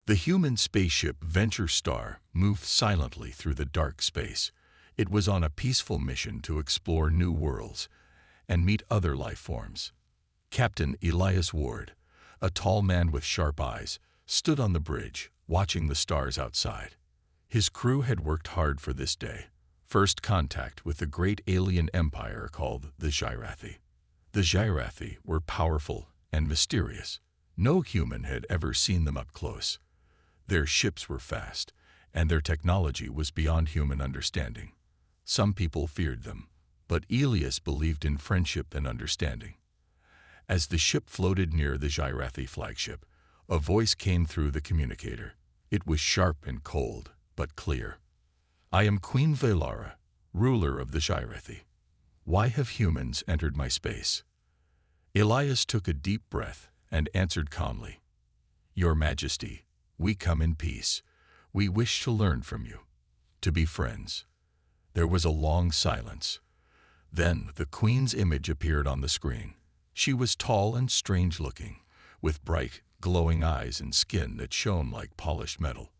The human spaceship Venture Star moved silently through the dark space. It was on a peaceful mission to explore new worlds and meet other life forms. Captain Elias Ward, a tall man with sharp eyes, stood on the bridge, watching the stars outside. His crew had worked hard for this day. First contact with the great alien empire called the Scifi. The Scifi were powerful and mysterious. No human had ever seen them up close. Their ships were fast, and their technology was beyond human understanding. Some people feared them, but Elias believed in friendship and understanding. As the ship floated near the Scifi flagship, a voice came through the communicator. It was sharp and cold, but clear. "I am Queen Velara, ruler of the Scifi. Why have humans entered my space?" Elias took a deep breath and answered calmly, "Your Majesty, we come in peace. We wish to learn from you, to be friends." There was a long silence. Then the Queen's image appeared on the screen. She was tall and strange-looking, with bright, glowing eyes and skin that shone like polished metal.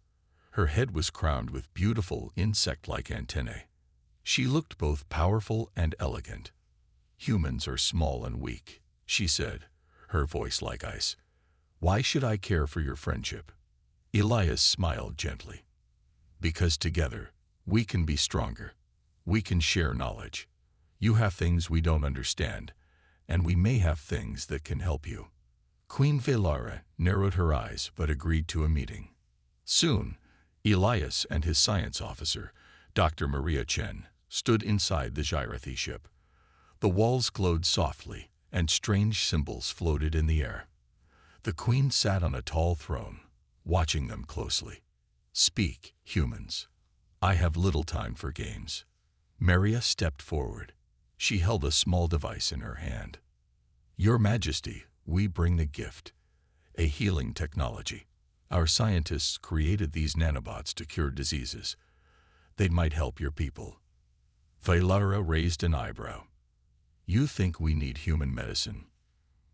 Her head was crowned with beautiful, insect-like antennae. She looked both powerful and elegant. "Humans are small and weak," she said, her voice like ice. "Why should I care for your friendship?" Elias smiled gently. "Because together, we can be stronger. We can share knowledge. You have things we don't understand, and we may have things that can help you." Queen Velara narrowed her eyes but agreed to a meeting. Soon, Elias and his science officer, Dr. Maria Chen, stood inside the Scifi ship. The walls glowed softly, and strange symbols floated in the air. The Queen sat on a tall throne, watching them closely. "Speak, humans. I have little time for games." Maria stepped forward. She held a small device in her hand. "Your Majesty, we bring the gift, a healing technology. Our scientists created these nanobots to cure diseases. They might help your people." Velara raised an eyebrow. "You think we need human medicine?"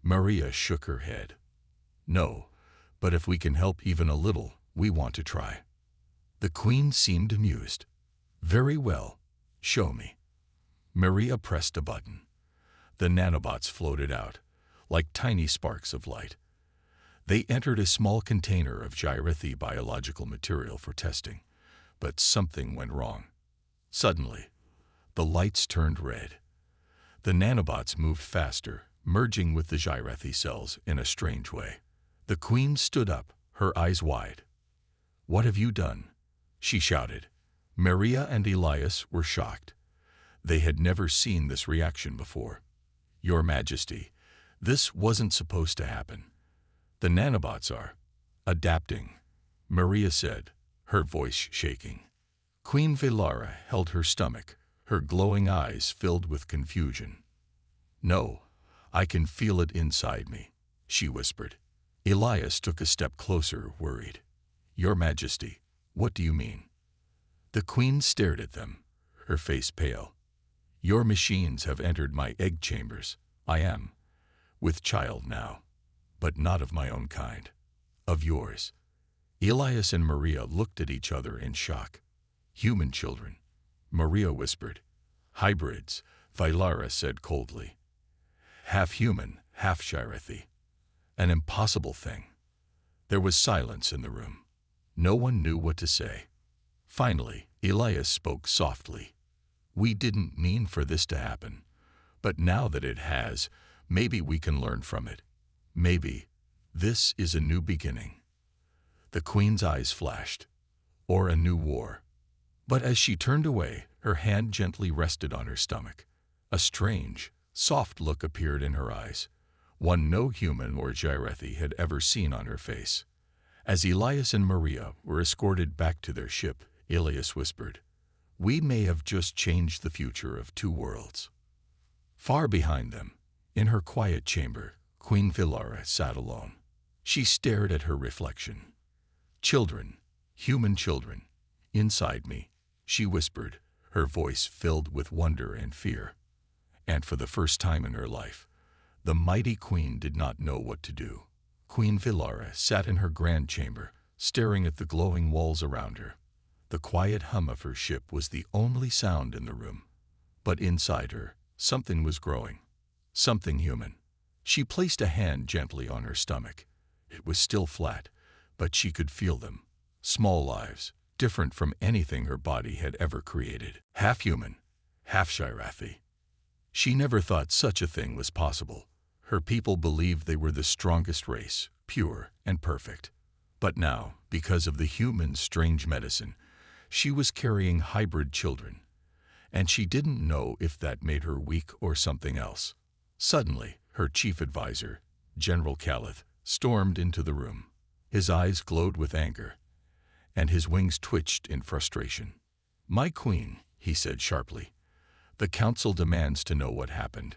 Maria shook her head. "No, but if we can help even a little, we want to try." The Queen seemed amused. "Very well. Show me." Maria pressed a button. The nanobots floated out, like tiny sparks of light. They entered a small container of Scifi biological material for testing, but something went wrong. Suddenly, the lights turned red. The nanobots moved faster, merging with the Scifi cells in a strange way. The Queen stood up, her eyes wide. "What have you done?" she shouted. Maria and Elias were shocked. They had never seen this reaction before. "Your Majesty, this wasn't supposed to happen. The nanobots are adapting," Maria said, her voice shaking. Queen Velara held her stomach, her glowing eyes filled with confusion. "No, I can feel it inside me," she whispered. Elias took a step closer, worried. "Your Majesty, what do you mean?" The Queen stared at them, her face pale. "Your machines have entered my egg chambers. I am with child now, but not of my own kind, of yours." Elias and Maria looked at each other in shock. "Human children," Maria whispered. "Hybrids," Velara said coldly. "Half human, half Scifi. An impossible thing." There was silence in the room. No one knew what to say. Finally, Elias spoke softly. "We didn't mean for this to happen, but now that it has, maybe we can learn from it. Maybe this is a new beginning." The Queen's eyes flashed. "Or a new war." But as she turned away, her hand gently rested on her stomach. A strange, soft look appeared in her eyes, one no human or Scifi had ever seen on her face. As Elias and Maria were escorted back to their ship, Elias whispered, "We may have just changed the future of two worlds." Far behind them, in her quiet chamber, Queen Velara sat alone. She stared at her reflection. "Children, human children, inside me," she whispered, her voice filled with wonder and fear. And for the first time in her life, the mighty Queen did not know what to do. Queen Velara sat in her grand chamber, staring at the glowing walls around her. The quiet hum of her ship was the only sound in the room. But inside her, something was growing. Something human. She placed a hand gently on her stomach. It was still flat, but she could feel them. Small lives, different from anything her body had ever created. Half human, half Scifi. She never thought such a thing was possible. Her people believed they were the strongest race, pure and perfect. But now, because of the human's strange medicine, she was carrying hybrid children. And she didn't know if that made her weak or something else. Suddenly, her chief advisor, General Calith, stormed into the room. His eyes glowed with anger, and his wings twitched in frustration. "My queen," he said sharply, "the council demands to know what happened.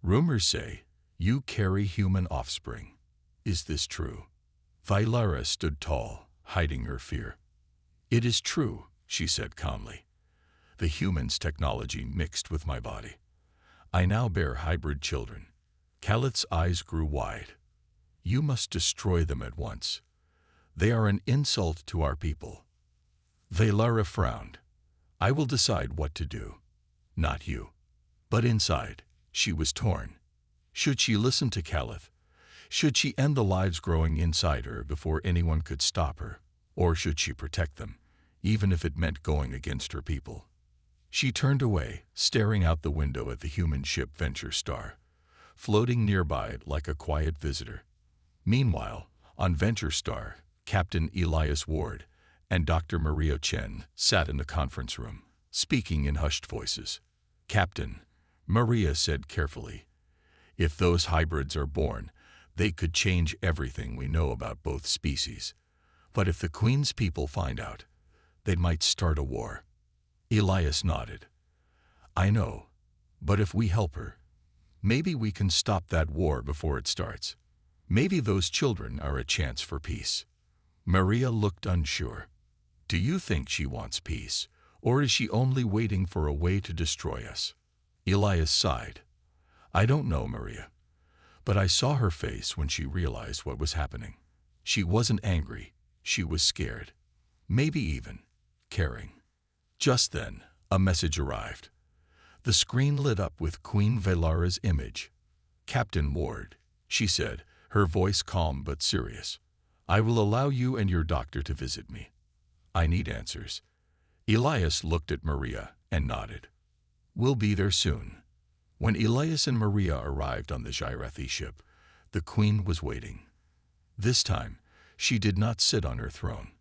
Rumors say you carry human offspring. Is this true?" Vylara stood tall, hiding her fear. "It is true," she said calmly. "The human's technology mixed with my body. I now bear hybrid children." Calith's eyes grew wide. "You must destroy them at once. They are an insult to our people." Vylara frowned. "I will decide what to do, not you." But inside, she was torn. Should she listen to Calith? Should she end the lives growing inside her before anyone could stop her? Or should she protect them, even if it meant going against her people? She turned away, staring out the window at the human ship Venture Star, floating nearby like a quiet visitor. Meanwhile, on Venture Star, Captain Elias Ward and Dr. Maria Chen sat in the conference room, speaking in hushed voices. "Captain," Maria said carefully, "if those hybrids are born, they could change everything we know about both species. But if the Queen's people find out, they might start a war." Elias nodded. "I know, but if we help her, maybe we can stop that war before it starts. Maybe those children are a chance for peace." Maria looked unsure. "Do you think she wants peace, or is she only waiting for a way to destroy us?" Elias sighed. "I don't know, Maria, but I saw her face when she realized what was happening. She wasn't angry, she was scared, maybe even caring." Just then, a message arrived. The screen lit up with Queen Vylara's image. "Captain Ward," she said, her voice calm but serious, "I will allow you and your doctor to visit me. I need answers." Elias looked at Maria and nodded. "We'll be there soon." When Elias and Maria arrived on the Scifi ship, the Queen was waiting. This time, she did not sit on her throne.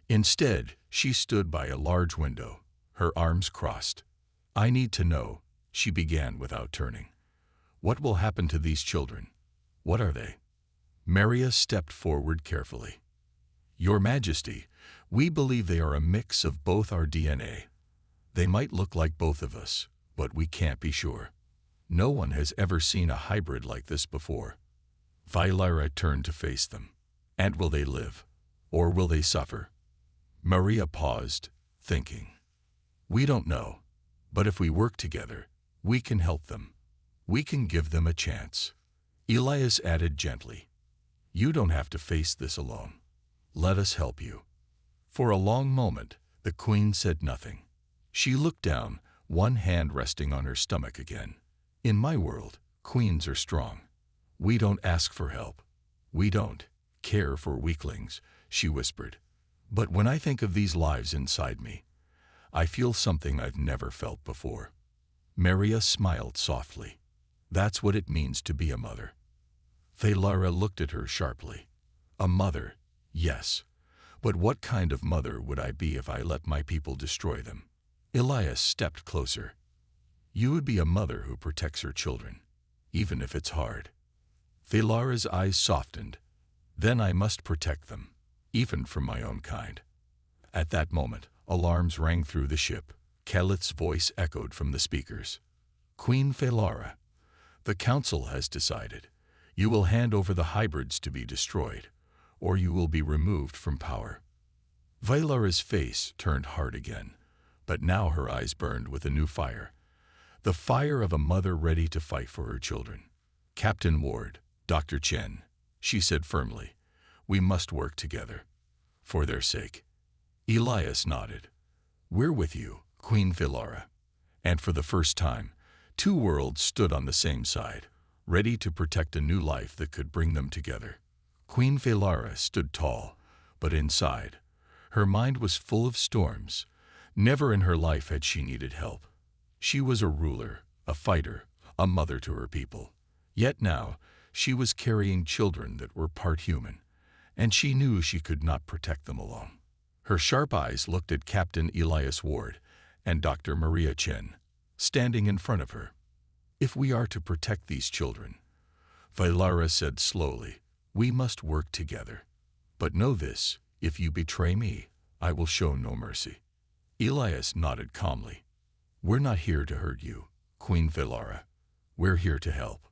Instead, she stood by a large window, her arms crossed. "I need to know," she began without turning. "What will happen to these children? What are they?" Maria stepped forward carefully. "Your Majesty, we believe they are a mix of both our DNA. They might look like both of us, but we can't be sure. No one has ever seen a hybrid like this before." Vylara turned to face them. "And will they live, or will they suffer?" Maria paused, thinking. "We don't know, but if we work together, we can help them. We can give them a chance." Elias added gently, "You don't have to face this alone. Let us help you." For a long moment, the Queen said nothing. She looked down, one hand resting on her stomach again. "In my world, queens are strong. We don't ask for help. We don't care for weaklings," she whispered. "But when I think of these lives inside me, I feel something I've never felt before." Maria smiled softly. "That's what it means to be a mother." Vylara looked at her sharply. "A mother, yes. But what kind of mother would I be if I let my people destroy them?" Elias stepped closer. "You would be a mother who protects her children, even if it's hard." Vylara's eyes softened. "Then I must protect them, even from my own kind." At that moment, alarms rang through the ship. Calith's voice echoed from the speakers. "Queen Vylara, the council has decided. You will hand over the hybrids to be destroyed, or you will be removed from power." Vylara's face turned hard again, but now her eyes burned with a new fire. The fire of a mother ready to fight for her children. "Captain Ward, Dr. Chen," she said firmly, "we must work together. For their sake. Elias nodded. We're with you, Queen Philara. And for the first time, two worlds stood on the same side, ready to protect a new life that could bring them together. Queen Philara stood tall, but inside, her mind was full of storms. Never in her life had she needed help. She was a ruler, a fighter, a mother to her people. Yet now, she was carrying children that were part human, and she knew she could not protect them alone. Her sharp eyes looked at Captain Elias Ward and Dr. Maria Chen, standing in front of her. If we are to protect these children, Philara said slowly, we must work together. But know this, if you betray me, I will show no mercy. Elias nodded calmly. We're not here to hurt you, Queen Philara. We're here to help.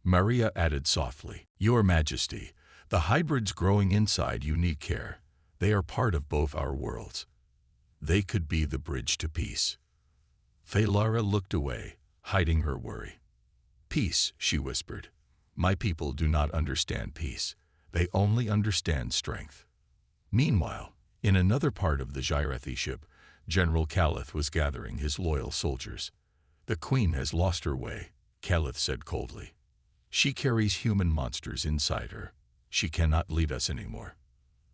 Maria added softly, Your Majesty, the hybrids growing inside you need care. They are part of both our worlds. They could be the bridge to peace. Philara looked away, hiding her worry. Peace, she whispered. My people do not understand peace. They only understand strength. Meanwhile, in another part of the Scifi ship, General Calith was gathering his loyal soldiers. The Queen has lost her way, Calith said coldly. She carries human monsters inside her. She cannot lead us anymore.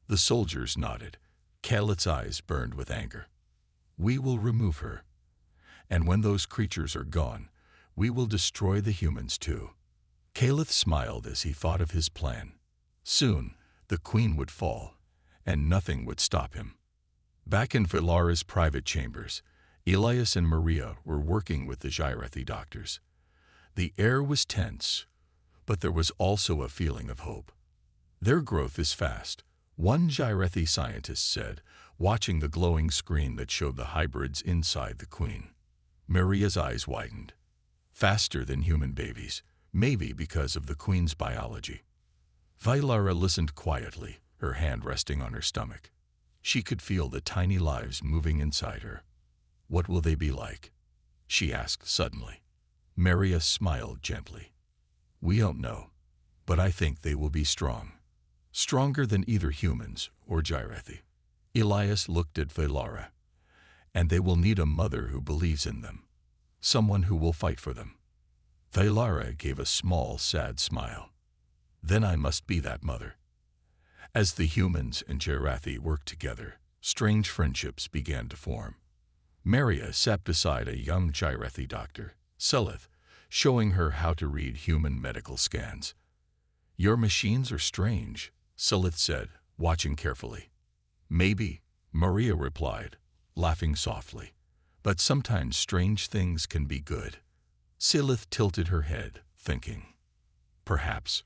The soldiers nodded. Calith's eyes burned with anger. We will remove her. And when those creatures are gone, we will destroy the humans too. Calith smiled as he thought of his plan. Soon, the Queen would fall, and nothing would stop him. Back in Philara's private chambers, Elias and Maria were working with the Scifi doctors. The air was tense, but there was also a feeling of hope. Their growth is fast, one Scifi scientist said, watching the glowing screen that showed the hybrids inside the Queen. Maria's eyes widened. Faster than human babies, maybe because of the Queen's biology. Philara listened quietly, her hand resting on her stomach. She could feel the tiny lives moving inside her. What will they be like? She asked suddenly. Maria smiled gently. We don't know, but I think they will be strong. Stronger than either humans or Scifi. Elias looked at Philara. And they will need a mother who believes in them. Someone who will fight for them. Philara gave a small, sad smile. Then I must be that mother. As the humans and Scifi worked together, strange friendships began to form. Maria sat beside a young Scifi doctor, Selith, showing her how to read human medical scans. Your machines are strange, Selith said, watching carefully. Maybe, Maria replied, laughing softly. But sometimes strange things can be good. Selith tilted her head, thinking. Perhaps.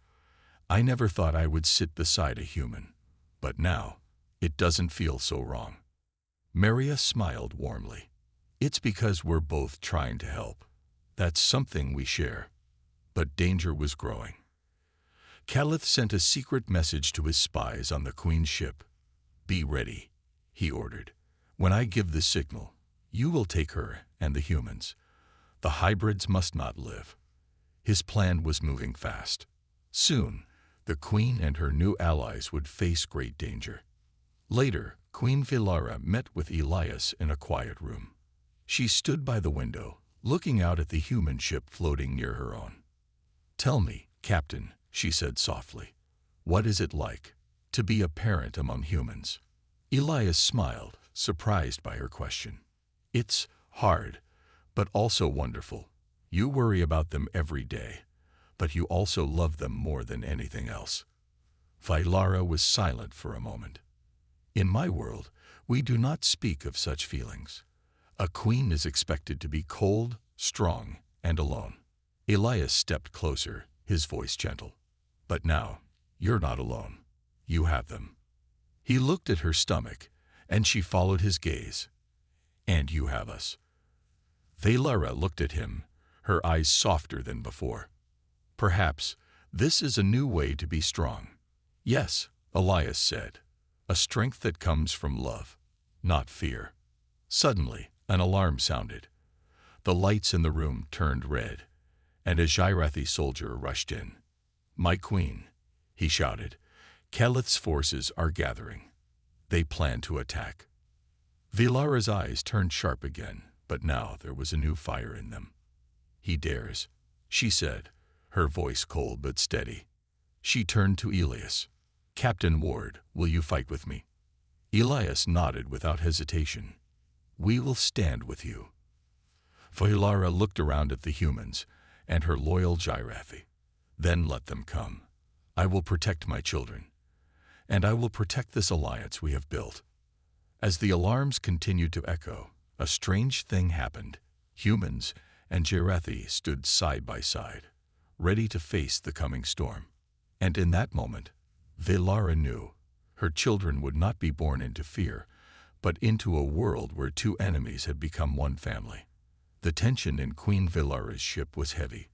I never thought I would sit beside a human, but now, it doesn't feel so wrong. Maria smiled warmly. It's because we're both trying to help. That's something we share. But danger was growing. Calith sent a secret message to his spies on the Queen's ship. Be ready, he ordered. When I give the signal, you will take her and the humans. The hybrids must not live. His plan was moving fast. Soon, the Queen and her new allies would face great danger. Later, Queen Philara met with Elias in a quiet room. She stood by the window, looking out at the human ship floating near her own. Tell me, Captain, she said softly, what is it like to be a parent among humans? Elias smiled, surprised by her question. It's hard, but also wonderful. You worry about them every day, but you also love them more than anything else. Philara was silent for a moment. In my world, we do not speak of such feelings. A queen is expected to be cold, strong, and alone. Elias stepped closer, his voice gentle. But now, you're not alone. You have them. He looked at her stomach, and she followed his gaze. And you have us. Philara looked at him, her eyes softer than before. Perhaps this is a new way to be strong. Yes, Elias said, a strength that comes from love, not fear. Suddenly, an alarm sounded. The lights in the room turned red, and a Scifi soldier rushed in. My queen, he shouted, Calith's forces are gathering. They plan to attack. Vilara's eyes turned sharp again, but now there was a new fire in them. He dares, she said, her voice cold but steady. She turned to Elias. Captain Ward, will you fight with me? Elias nodded without hesitation. We will stand with you. Vilara looked around at the humans and her loyal Jirathi. Then let them come. I will protect my children. And I will protect this alliance we have built. As the alarms continued to echo, a strange thing happened. Humans and Jirathi stood side by side, ready to face the coming storm. And in that moment, Vilara knew her children would not be born into fear, but into a world where two enemies had become one family. The tension in Queen Vilara's ship was heavy.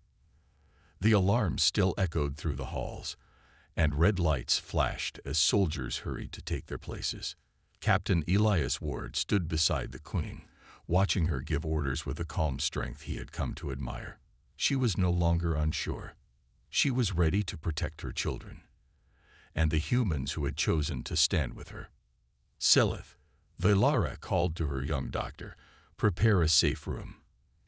The alarms still echoed through the halls, and red lights flashed as soldiers hurried to take their places. Captain Elias Ward stood beside the Queen, watching her give orders with a calm strength he had come to admire. She was no longer unsure. She was ready to protect her children, and the humans who had chosen to stand with her. Selith, Vilara called to her young doctor, prepare a safe room.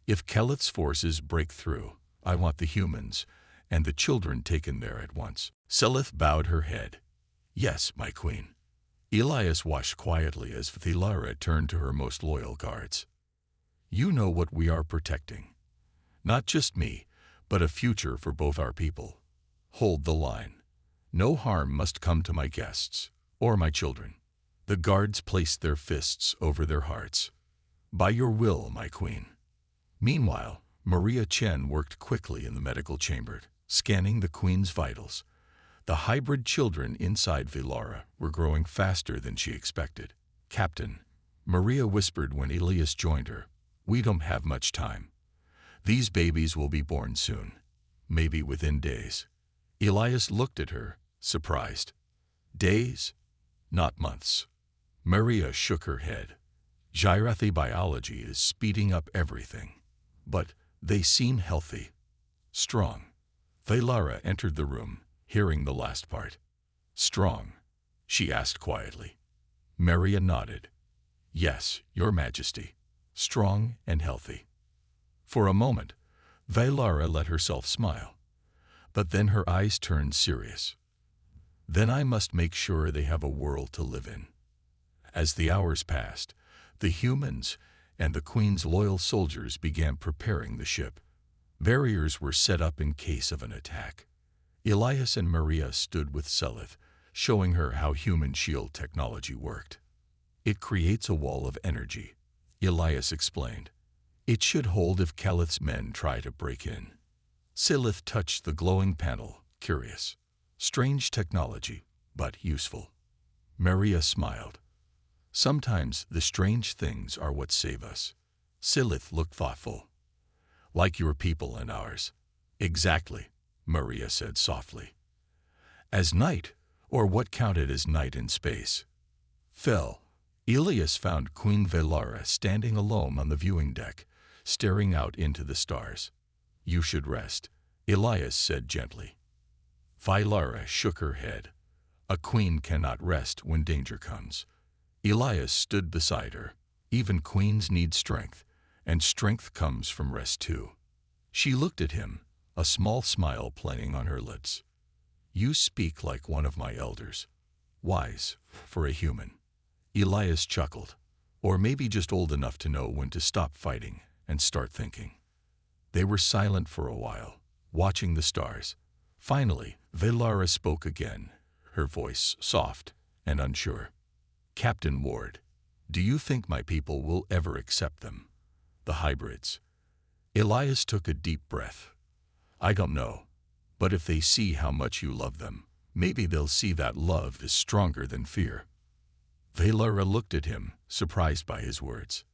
If Keleth's forces break through, I want the humans and the children taken there at once. Selith bowed her head. Yes, my queen. Elias watched quietly as Vilara turned to her most loyal guards. You know what we are protecting. Not just me, but a future for both our people. Hold the line. No harm must come to my guests or my children. The guards placed their fists over their hearts. By your will, my queen. Meanwhile, Maria Chen worked quickly in the medical chamber, scanning the queen's vitals. The hybrid children inside Vilara were growing faster than she expected. Captain, Maria whispered when Elias joined her, we don't have much time. These babies will be born soon, maybe within days. Elias looked at her, surprised. Days? Not months. Maria shook her head. Jirathi biology is speeding up everything. But they seem healthy, strong. Vilara entered the room, hearing the last part. Strong? She asked quietly. Maria nodded. Yes, Your Majesty. Strong and healthy. For a moment, Vilara let herself smile. But then her eyes turned serious. Then I must make sure they have a world to live in. As the hours passed, the humans and the Queen's loyal soldiers began preparing the ship. Barriers were set up in case of an attack. Elias and Maria stood with Selith, showing her how human shield technology worked. It creates a wall of energy, Elias explained. It should hold if Keleth's men try to break in. Selith touched the glowing panel, curious. Strange technology, but useful. Maria smiled. Sometimes the strange things are what save us. Selith looked thoughtful. Like your people and ours. Exactly, Maria said softly. As night, or what counted as night in space, fell. Elias found Queen Vilara standing alone on the viewing deck, staring out into the stars. You should rest, Elias said gently. Vilara shook her head. A queen cannot rest when danger comes. Elias stood beside her. Even queens need strength, and strength comes from rest too. She looked at him, a small smile playing on her lips. You speak like one of my elders. Wise, for a human. Elias chuckled. Or maybe just old enough to know when to stop fighting and start thinking. They were silent for a while, watching the stars. Finally, Vilara spoke again, her voice soft and unsure. Captain Ward, do you think my people will ever accept them? The hybrids. Elias took a deep breath. I don't know, but if they see how much you love them, maybe they'll see that love is stronger than fear. Vilara looked at him, surprised by his words.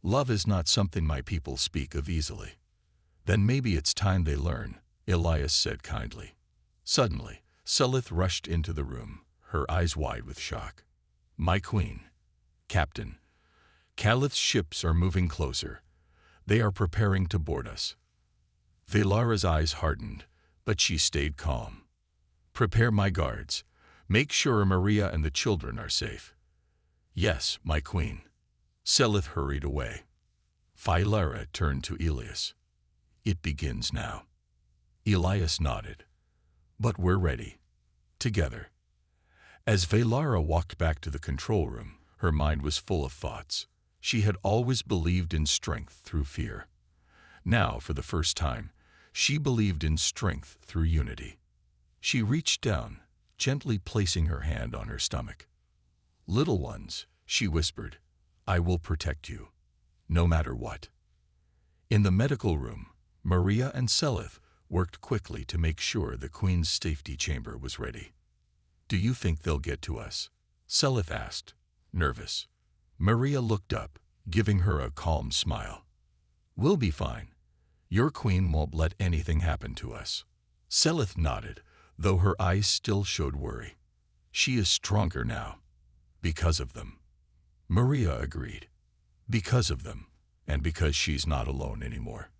Love is not something my people speak of easily. Then maybe it's time they learn, Elias said kindly. Suddenly, Selith rushed into the room, her eyes wide with shock. My queen. Captain. Keleth's ships are moving closer. They are preparing to board us. Vilara's eyes hardened, but she stayed calm. Prepare my guards. Make sure Maria and the children are safe. Yes, my queen. Selith hurried away. Philara turned to Elias. It begins now. Elias nodded. But we're ready. Together. As Philara walked back to the control room, her mind was full of thoughts. She had always believed in strength through fear. Now, for the first time, she believed in strength through unity. She reached down, gently placing her hand on her stomach. Little ones, she whispered, I will protect you, no matter what. In the medical room, Maria and Selith worked quickly to make sure the Queen's safety chamber was ready. Do you think they'll get to us? Selith asked, nervous. Maria looked up, giving her a calm smile. We'll be fine. Your queen won't let anything happen to us. Selith nodded, though her eyes still showed worry. She is stronger now. Because of them. Maria agreed. Because of them, and because she's not alone anymore.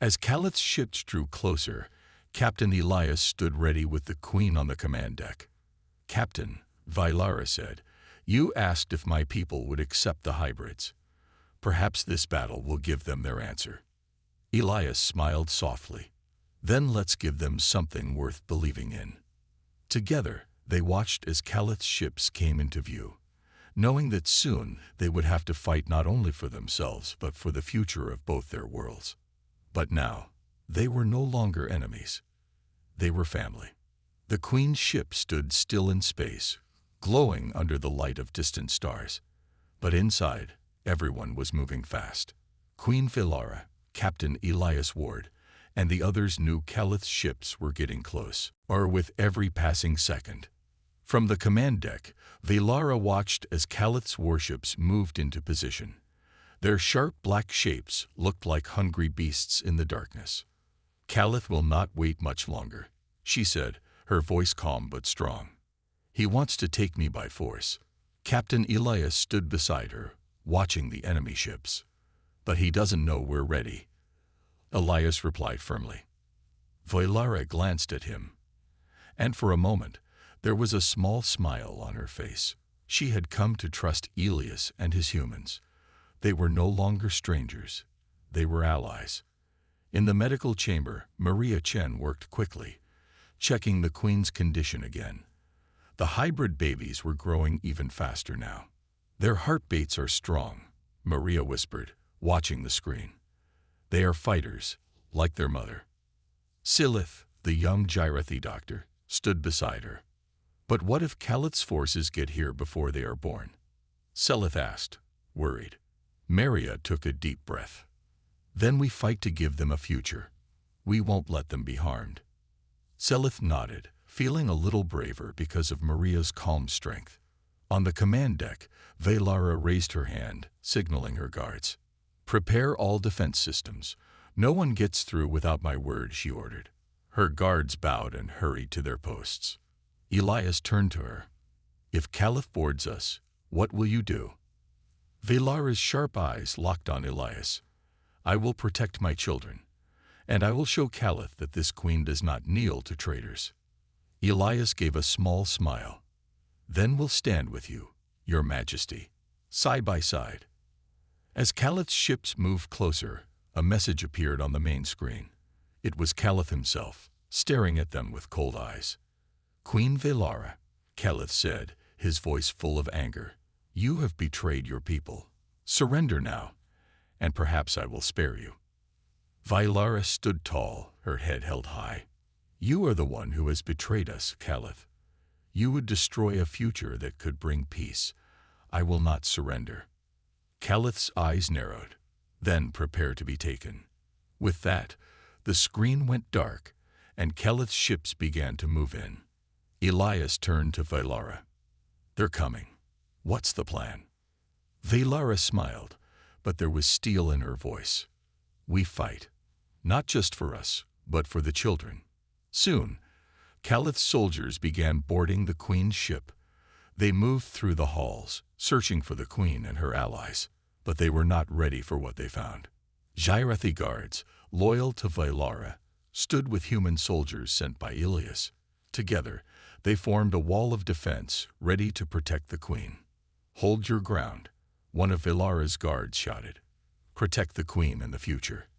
As Calith's ships drew closer, Captain Elias stood ready with the Queen on the command deck. Captain, Philara said, you asked if my people would accept the hybrids. Perhaps this battle will give them their answer. Elias smiled softly. Then let's give them something worth believing in. Together, they watched as Calith's ships came into view, knowing that soon they would have to fight not only for themselves but for the future of both their worlds. But now, they were no longer enemies. They were family. The Queen's ship stood still in space, glowing under the light of distant stars. But inside, everyone was moving fast. Queen Philara, Captain Elias Ward, and the others knew Calith's ships were getting close, or with every passing second. From the command deck, Philara watched as Calith's warships moved into position. Their sharp black shapes looked like hungry beasts in the darkness. Calith will not wait much longer, she said, her voice calm but strong. He wants to take me by force. Captain Elias stood beside her, watching the enemy ships. But he doesn't know we're ready. Elias replied firmly. Philara glanced at him. And for a moment, there was a small smile on her face. She had come to trust Elias and his humans. They were no longer strangers. They were allies. In the medical chamber, Maria Chen worked quickly, checking the Queen's condition again. The hybrid babies were growing even faster now. Their heartbeats are strong, Maria whispered, watching the screen. They are fighters, like their mother. Selith, the young Gyrathi doctor, stood beside her. But what if Calith's forces get here before they are born? Selith asked, worried. Maria took a deep breath. Then we fight to give them a future. We won't let them be harmed. Selith nodded, feeling a little braver because of Maria's calm strength. On the command deck, Philara raised her hand, signaling her guards. Prepare all defense systems. No one gets through without my word, she ordered. Her guards bowed and hurried to their posts. Elias turned to her. If Calith boards us, what will you do? Philara's sharp eyes locked on Elias. I will protect my children, and I will show Calith that this queen does not kneel to traitors. Elias gave a small smile. Then we'll stand with you, your majesty, side by side. As Calith's ships moved closer, a message appeared on the main screen. It was Calith himself, staring at them with cold eyes. Queen Philara, Calith said, his voice full of anger. You have betrayed your people. Surrender now, and perhaps I will spare you. Philara stood tall, her head held high. You are the one who has betrayed us, Calith. You would destroy a future that could bring peace. I will not surrender. Calith's eyes narrowed, then prepared to be taken. With that, the screen went dark, and Calith's ships began to move in. Elias turned to Philara. They're coming. What's the plan? Philara smiled, but there was steel in her voice. We fight, not just for us, but for the children. Soon, Calith's soldiers began boarding the Queen's ship. They moved through the halls, searching for the Queen and her allies, but they were not ready for what they found. Gyrathi guards, loyal to Philara, stood with human soldiers sent by Elias. Together, they formed a wall of defense, ready to protect the Queen. Hold your ground, one of Vilara's guards shouted. Protect the queen and the future.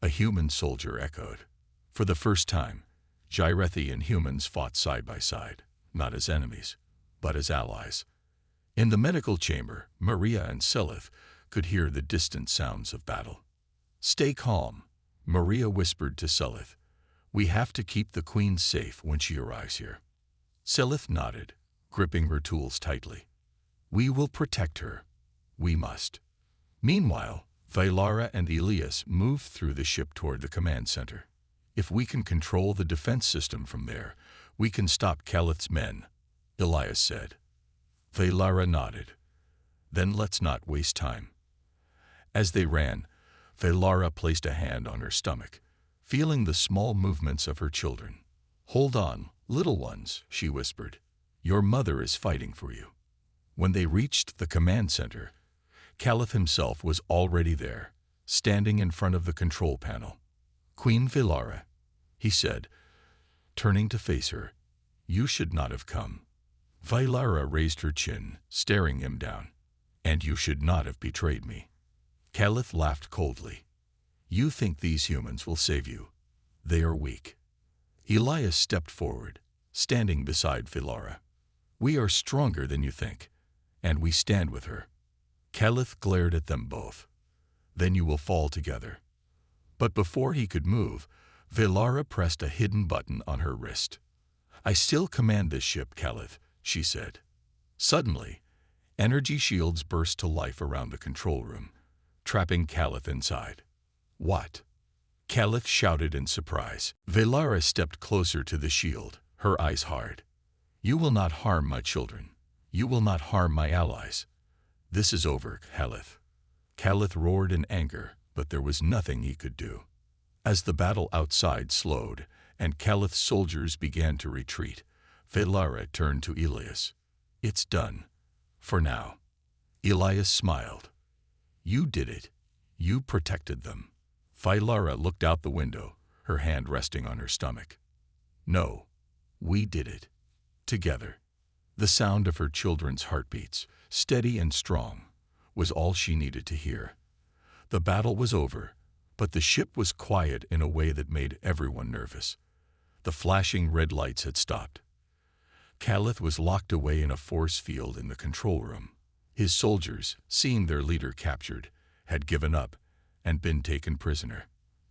A human soldier echoed. For the first time, Gyrethi and humans fought side by side, not as enemies, but as allies. In the medical chamber, Maria and Silith could hear the distant sounds of battle. Stay calm, Maria whispered to Silith. We have to keep the queen safe when she arrives here. Silith nodded, gripping her tools tightly. We will protect her. We must. Meanwhile, Vilara and Elias moved through the ship toward the command center. If we can control the defense system from there, we can stop Calith's men, Elias said. Vilara nodded. Then let's not waste time. As they ran, Vilara placed a hand on her stomach, feeling the small movements of her children. Hold on, little ones, she whispered. Your mother is fighting for you. When they reached the command center, Calith himself was already there, standing in front of the control panel. Queen Vilara, he said, turning to face her, you should not have come. Vilara raised her chin, staring him down. And you should not have betrayed me. Calith laughed coldly. You think these humans will save you. They are weak. Elias stepped forward, standing beside Vilara. We are stronger than you think, and we stand with her. Calith glared at them both. Then you will fall together. But before he could move, Vilara pressed a hidden button on her wrist. I still command this ship, Calith, she said. Suddenly, energy shields burst to life around the control room, trapping Calith inside. What? Calith shouted in surprise. Vilara stepped closer to the shield, her eyes hard. You will not harm my children. You will not harm my allies. This is over, Calith. Calith roared in anger, but there was nothing he could do. As the battle outside slowed and Calith's soldiers began to retreat, Vilara turned to Elias. It's done. For now. Elias smiled. You did it. You protected them. Vilara looked out the window, her hand resting on her stomach. No, we did it. Together. The sound of her children's heartbeats, steady and strong, was all she needed to hear. The battle was over, but the ship was quiet in a way that made everyone nervous. The flashing red lights had stopped. Calith was locked away in a force field in the control room. His soldiers, seeing their leader captured, had given up and been taken prisoner.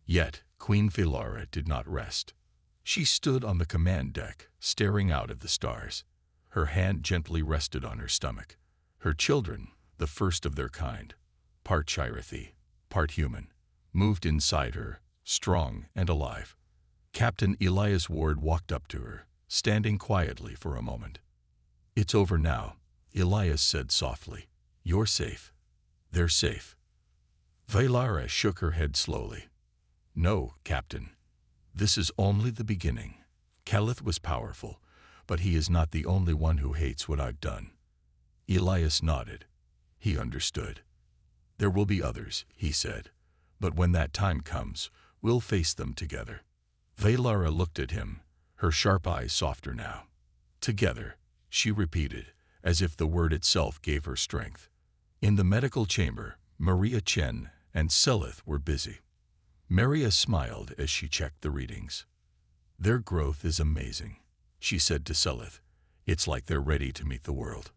Yet, Queen Vilara did not rest. She stood on the command deck, staring out at the stars. Her hand gently rested on her stomach. Her children, the first of their kind, part Gyrethi, part human, moved inside her, strong and alive. Captain Elias Ward walked up to her, standing quietly for a moment. It's over now, Elias said softly. You're safe. They're safe. Vilara shook her head slowly. No, Captain. This is only the beginning. Calith was powerful, but he is not the only one who hates what I've done. Elias nodded. He understood. There will be others, he said, but when that time comes, we'll face them together. Vilara looked at him, her sharp eyes softer now. Together, she repeated, as if the word itself gave her strength. In the medical chamber, Maria Chen and Silith were busy. Maria smiled as she checked the readings. Their growth is amazing, she said to Silith. It's like they're ready to meet the world.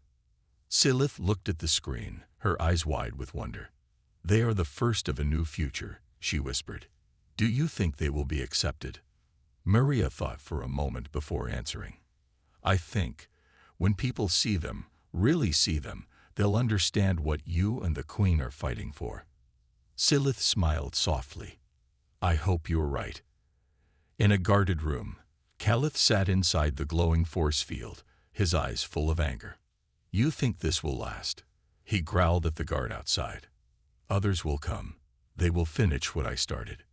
Silith looked at the screen, her eyes wide with wonder. They are the first of a new future, she whispered. Do you think they will be accepted? Maria thought for a moment before answering. I think, when people see them, really see them, they'll understand what you and the Queen are fighting for. Silith smiled softly. I hope you're right. In a guarded room, Calith sat inside the glowing force field, his eyes full of anger. You think this will last? He growled at the guard outside. Others will come. They will finish what I started.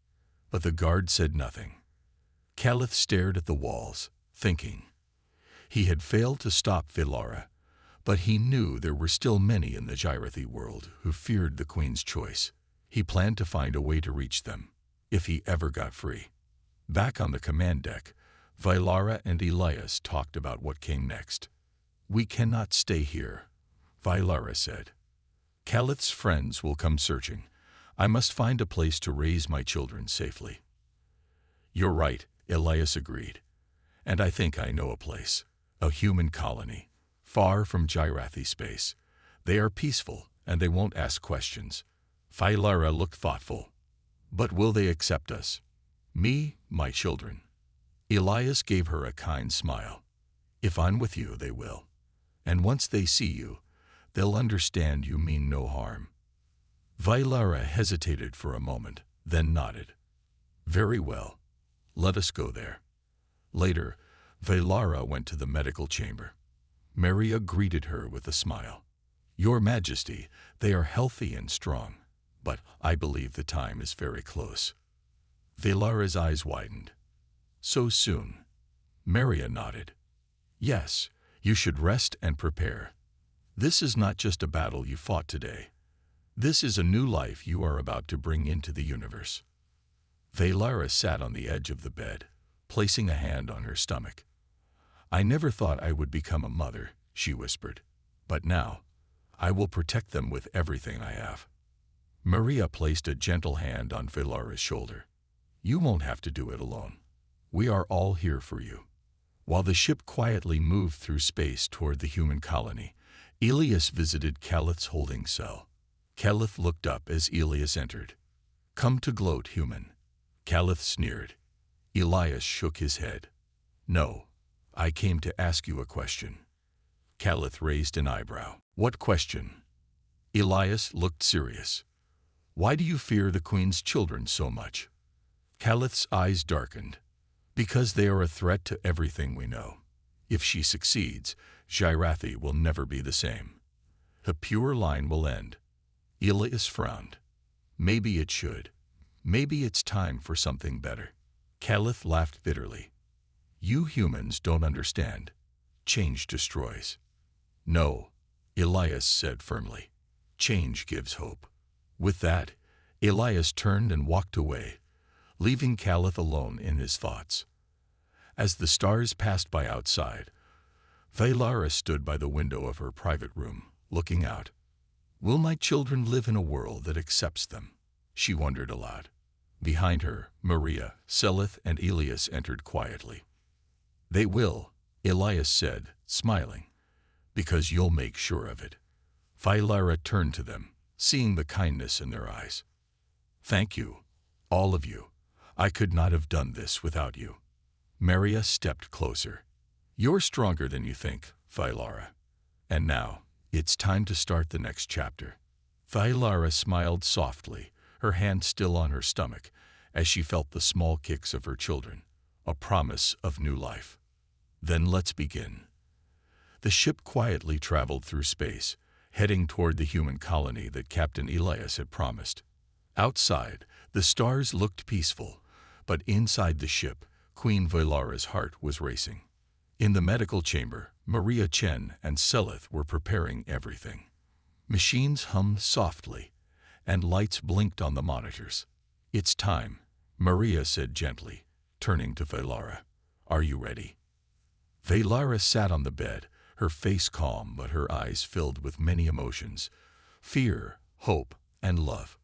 But the guard said nothing. Calith stared at the walls, thinking. He had failed to stop Vilara, but he knew there were still many in the Gyrethi world who feared the Queen's choice. He planned to find a way to reach them, if he ever got free. Back on the command deck, Vilara and Elias talked about what came next. We cannot stay here. Vylara said. Calith's friends will come searching. I must find a place to raise my children safely. You're right, Elias agreed. And I think I know a place. A human colony, far from Gyrathi space. They are peaceful, and they won't ask questions. Vylara looked thoughtful. But will they accept us? Me, my children. Elias gave her a kind smile. If I'm with you, they will. And once they see you, they'll understand you mean no harm. Vylara hesitated for a moment, then nodded. Very well. Let us go there. Later, Vylara went to the medical chamber. Maria greeted her with a smile. Your Majesty, they are healthy and strong, but I believe the time is very close. Vylara's eyes widened. So soon? Maria nodded. Yes, you should rest and prepare. This is not just a battle you fought today. This is a new life you are about to bring into the universe. Vylara sat on the edge of the bed, placing a hand on her stomach. I never thought I would become a mother, she whispered. But now, I will protect them with everything I have. Maria placed a gentle hand on Vylara's shoulder. You won't have to do it alone. We are all here for you. While the ship quietly moved through space toward the human colony, Elias visited Calith's holding cell. Calith looked up as Elias entered. Come to gloat, human. Calith sneered. Elias shook his head. No, I came to ask you a question. Calith raised an eyebrow. What question? Elias looked serious. Why do you fear the Queen's children so much? Calith's eyes darkened. Because they are a threat to everything we know. If she succeeds, Gyrathi will never be the same. The pure line will end. Elias frowned. Maybe it should. Maybe it's time for something better. Calith laughed bitterly. You humans don't understand. Change destroys. No, Elias said firmly. Change gives hope. With that, Elias turned and walked away, leaving Calith alone in his thoughts. As the stars passed by outside, Vylara stood by the window of her private room, looking out. Will my children live in a world that accepts them? She wondered aloud. Behind her, Maria, Selith, and Elias entered quietly. They will, Elias said, smiling, because you'll make sure of it. Vylara turned to them, seeing the kindness in their eyes. Thank you, all of you. I could not have done this without you. Maria stepped closer. You're stronger than you think, Vylara. And now, it's time to start the next chapter. Vylara smiled softly, her hand still on her stomach, as she felt the small kicks of her children, a promise of new life. Then let's begin. The ship quietly traveled through space, heading toward the human colony that Captain Elias had promised. Outside, the stars looked peaceful, but inside the ship, Queen Vylara's heart was racing. In the medical chamber, Maria Chen and Selith were preparing everything. Machines hummed softly, and lights blinked on the monitors. It's time, Maria said gently, turning to Vylara. Are you ready? Vylara sat on the bed, her face calm but her eyes filled with many emotions, fear, hope, and love.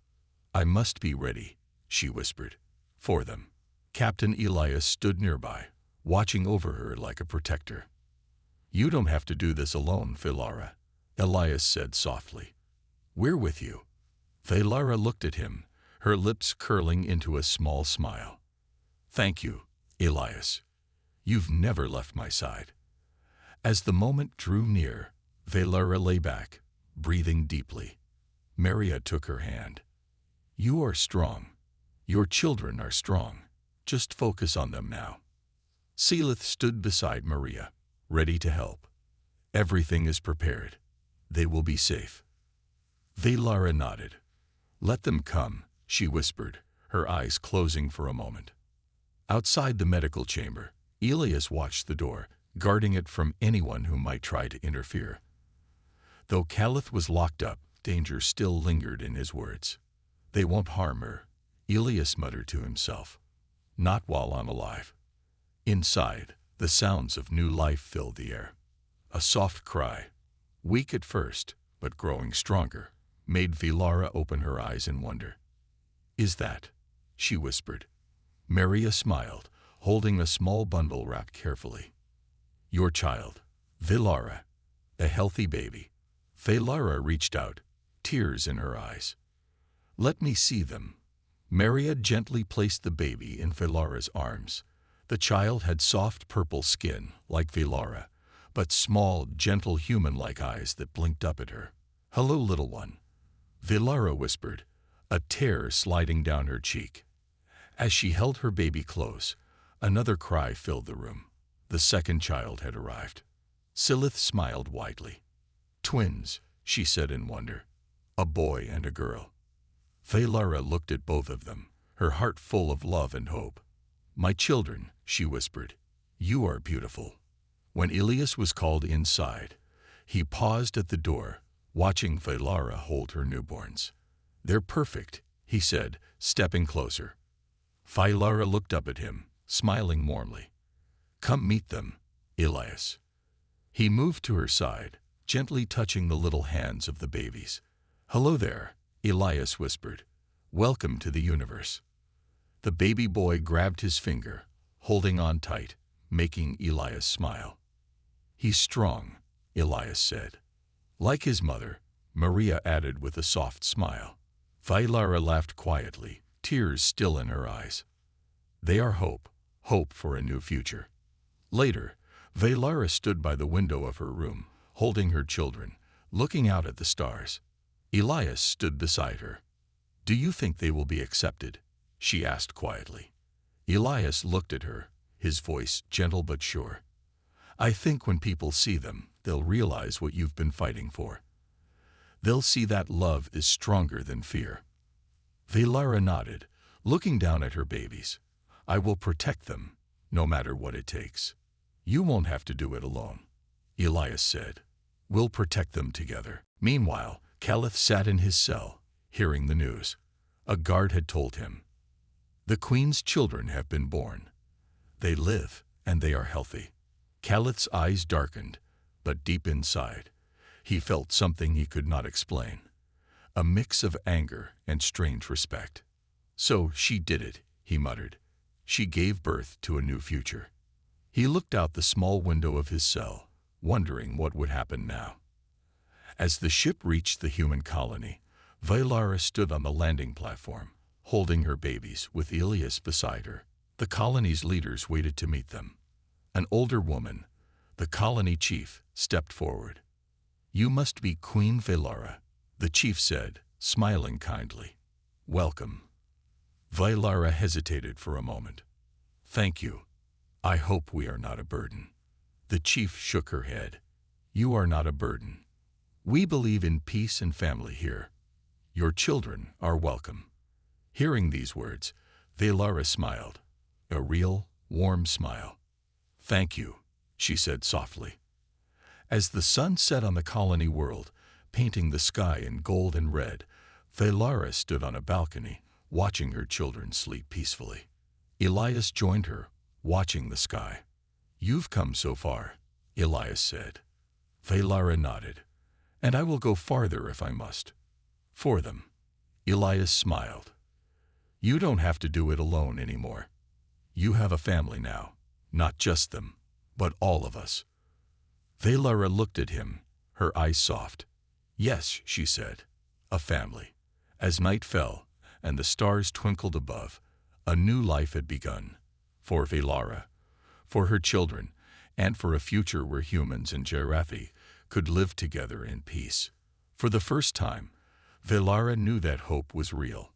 I must be ready, she whispered, for them. Captain Elias stood nearby, watching over her like a protector. You don't have to do this alone, Vylara, Elias said softly. We're with you. Vylara looked at him, her lips curling into a small smile. Thank you, Elias. You've never left my side. As the moment drew near, Vylara lay back, breathing deeply. Maria took her hand. You are strong. Your children are strong. Just focus on them now. Selith stood beside Maria, ready to help. Everything is prepared. They will be safe. Vylara nodded. Let them come, she whispered, her eyes closing for a moment. Outside the medical chamber, Elias watched the door, guarding it from anyone who might try to interfere. Though Calith was locked up, danger still lingered in his words. They won't harm her, Elias muttered to himself. Not while I'm alive. Inside, the sounds of new life filled the air. A soft cry, weak at first, but growing stronger, made Velara open her eyes in wonder. "Is that?" she whispered. Maria smiled, holding a small bundle wrapped carefully. "Your child, Velara, a healthy baby." Velara reached out, tears in her eyes. "Let me see them." Maria gently placed the baby in Velara's arms. The child had soft purple skin, like Velara, but small, gentle human-like eyes that blinked up at her. "Hello, little one," Velara whispered, a tear sliding down her cheek. As she held her baby close, another cry filled the room. The second child had arrived. Silith smiled widely. "Twins," she said in wonder. "A boy and a girl." Velara looked at both of them, her heart full of love and hope. "My children," she whispered, "you are beautiful." When Ilias was called inside, he paused at the door, watching Velara hold her newborns. "They're perfect," he said, stepping closer. Velara looked up at him, smiling warmly. "Come meet them, Ilias." He moved to her side, gently touching the little hands of the babies. "Hello there," Ilias whispered. "Welcome to the universe." The baby boy grabbed his finger, holding on tight, making Ilias smile. "He's strong," Ilias said. "Like his mother," Maria added with a soft smile. Velara laughed quietly, tears still in her eyes. "They are hope, hope for a new future." Later, Velara stood by the window of her room, holding her children, looking out at the stars. Ilias stood beside her. "Do you think they will be accepted?" she asked quietly. Ilias looked at her, his voice gentle but sure. "I think when people see them, they'll realize what you've been fighting for. They'll see that love is stronger than fear." Velara nodded, looking down at her babies. "I will protect them, no matter what it takes." "You won't have to do it alone," Ilias said. "We'll protect them together." Meanwhile, Caliph sat in his cell, hearing the news. A guard had told him, "The Queen's children have been born. They live, and they are healthy." Caliph's eyes darkened, but deep inside, he felt something he could not explain. A mix of anger and strange respect. "So she did it," he muttered. "She gave birth to a new future." He looked out the small window of his cell, wondering what would happen now. As the ship reached the human colony, Velara stood on the landing platform, holding her babies with Ilias beside her. The colony's leaders waited to meet them. An older woman, the colony chief, stepped forward. "You must be Queen Velara," the chief said, smiling kindly. "Welcome." Velara hesitated for a moment. "Thank you. I hope we are not a burden." The chief shook her head. "You are not a burden. We believe in peace and family here. Your children are welcome." Hearing these words, Velara smiled, a real, warm smile. "Thank you," she said softly. As the sun set on the colony world, painting the sky in gold and red, Velara stood on a balcony, watching her children sleep peacefully. Ilias joined her, watching the sky. "You've come so far," Ilias said. Velara nodded. "And I will go farther if I must. For them." Ilias smiled. "You don't have to do it alone anymore. You have a family now, not just them, but all of us." Velara looked at him, her eyes soft. "Yes," she said, "a family." As night fell and the stars twinkled above, a new life had begun. For Velara, for her children, and for a future where humans and Jarathi could live together in peace. For the first time, Velara knew that hope was real.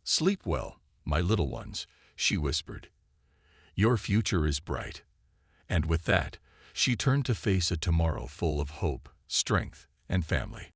"Sleep well, my little ones," she whispered. "Your future is bright." And with that, she turned to face a tomorrow full of hope, strength, and family.